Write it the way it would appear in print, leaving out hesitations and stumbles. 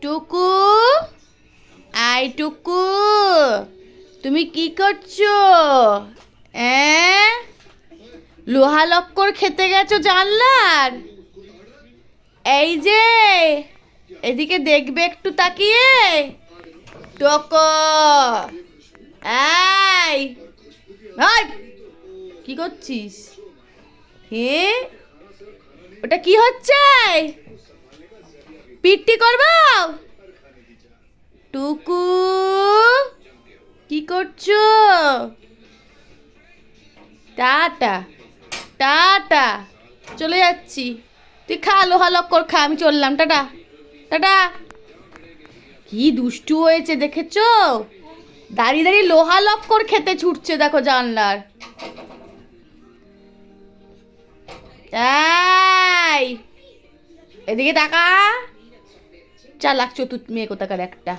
টুকু, আই টুকু, তুমি কি করছো? লোহা লক্কর খেতে গেছো জানলার? এই যে এদিকে দেখবে একটু তাকিয়ে। টোকো, এই এই, কি করছিস? হে, ওটা কি হচ্ছে? পিটি করবো? টুকু, কি করছো? টাটা, টাটা, চলে যাচ্ছি। তুই খা, লোহা লক্কর খা, আমি চললাম। Tata, tata. কি দুষ্টু হয়েছে দেখেছো? দাঁড়িয়ে দাঁড়িয়ে লোহা লক্কর খেতে ছুটছে দেখো জানলার। এই, এদিকে তাকা। চালাক চতুর মেয়ে কোথাকার একটা।